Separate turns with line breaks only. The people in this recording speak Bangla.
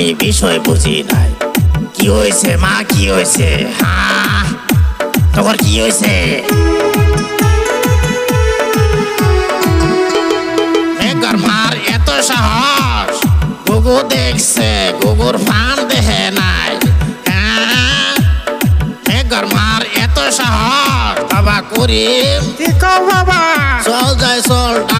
আমি বিষয় বুঝি নাই। কি হয়েছে মা, কি হয়েছে? হ্যাঁ, তোমার কি হয়েছে? মেঘর মার এত সাহস, গুগু দেখছে, গুগুর ফান দেখে নাই। মেঘর মার এত সাহস, বাবা করিম
কি কও বাবা?
চল যাই চল।